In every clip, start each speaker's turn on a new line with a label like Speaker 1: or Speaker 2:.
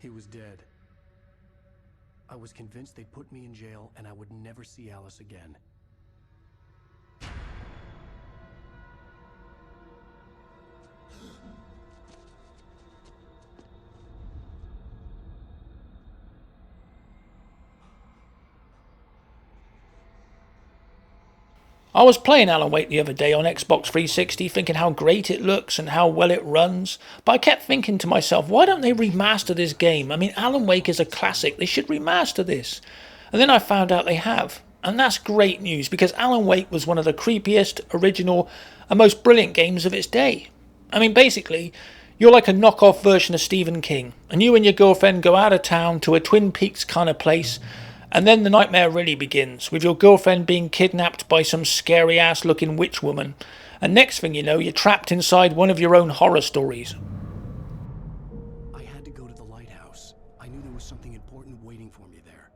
Speaker 1: He was dead. I was convinced they'd put me in jail and I would never see Alice again.
Speaker 2: I was playing Alan Wake the other day on Xbox 360 thinking how great it looks and how well it runs, but I kept thinking to myself, why don't they remaster this game? I mean, Alan Wake is a classic, they should remaster this. And then I found out they have, and that's great news because Alan Wake was one of the creepiest, original and most brilliant games of its day. I mean, basically, you're like a knockoff version of Stephen King, and you and your girlfriend go out of town to a Twin Peaks kind of place. And then the nightmare really begins, with your girlfriend being kidnapped by some scary-ass looking witch woman. And next thing you know, you're trapped inside one of your own horror stories.
Speaker 1: I had to go to the lighthouse. I knew there was something important waiting for me there.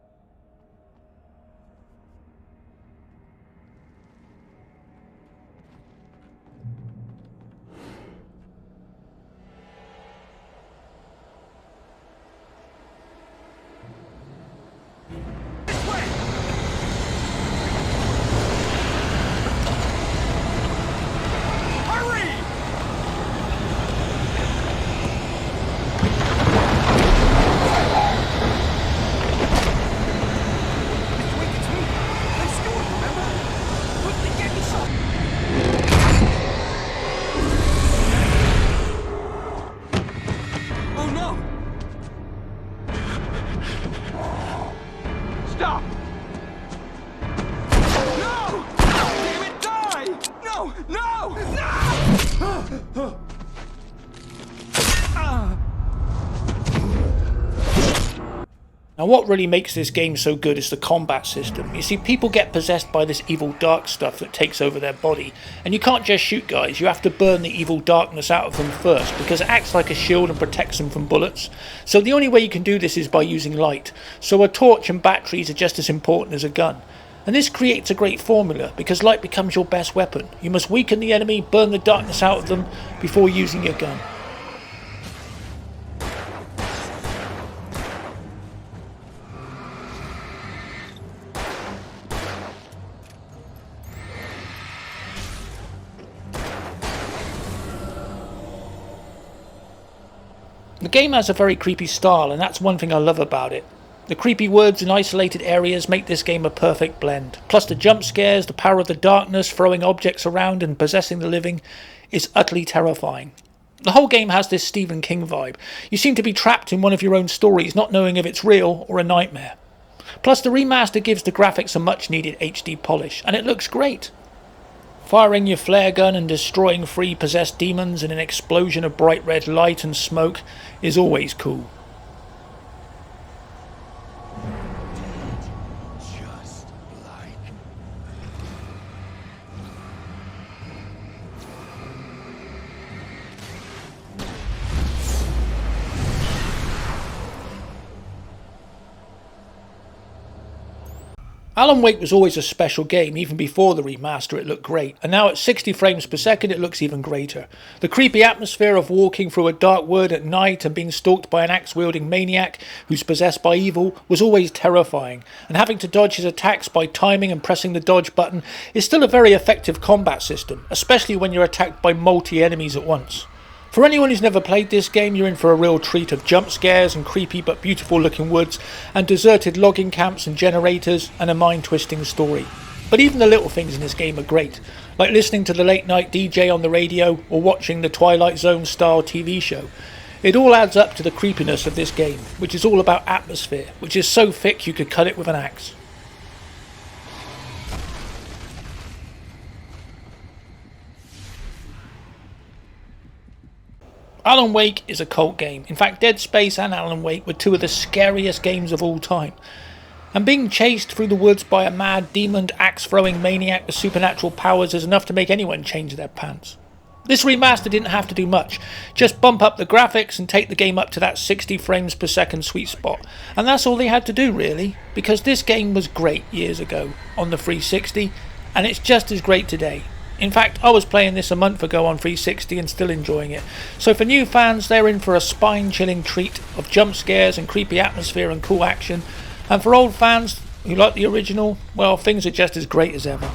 Speaker 2: Now what really makes this game so good is the combat system. You see, people get possessed by this evil dark stuff that takes over their body, and you can't just shoot guys, you have to burn the evil darkness out of them first, because it acts like a shield and protects them from bullets. So the only way you can do this is by using light, so a torch and batteries are just as important as a gun. And this creates a great formula, because light becomes your best weapon. You must weaken the enemy, burn the darkness out of them, before using your gun. The game has a very creepy style, and that's one thing I love about it. The creepy woods and isolated areas make this game a perfect blend. Plus the jump scares, the power of the darkness, throwing objects around and possessing the living is utterly terrifying. The whole game has this Stephen King vibe. You seem to be trapped in one of your own stories, not knowing if it's real or a nightmare. Plus the remaster gives the graphics a much needed HD polish, and it looks great. Firing your flare gun and destroying 3 possessed demons in an explosion of bright red light and smoke is always cool.
Speaker 1: Just like...
Speaker 2: Alan Wake was always a special game. Even before the remaster it looked great, and now at 60 frames per second it looks even greater. The creepy atmosphere of walking through a dark wood at night and being stalked by an axe-wielding maniac who's possessed by evil was always terrifying, and having to dodge his attacks by timing and pressing the dodge button is still a very effective combat system, especially when you're attacked by multi-enemies at once. For anyone who's never played this game, you're in for a real treat of jump scares and creepy but beautiful looking woods and deserted logging camps and generators and a mind-twisting story. But even the little things in this game are great, like listening to the late night DJ on the radio or watching the Twilight Zone style TV show. It all adds up to the creepiness of this game, which is all about atmosphere, which is so thick you could cut it with an axe. Alan Wake is a cult game. In fact, Dead Space and Alan Wake were 2 of the scariest games of all time. And being chased through the woods by a mad, demon, axe-throwing maniac with supernatural powers is enough to make anyone change their pants. This remaster didn't have to do much, just bump up the graphics and take the game up to that 60 frames per second sweet spot. And that's all they had to do really, because this game was great years ago on the 360, and it's just as great today. In fact, I was playing this a month ago on 360 and still enjoying it. So for new fans, they're in for a spine-chilling treat of jump scares and creepy atmosphere and cool action. And for old fans who like the original, well, things are just as great as ever.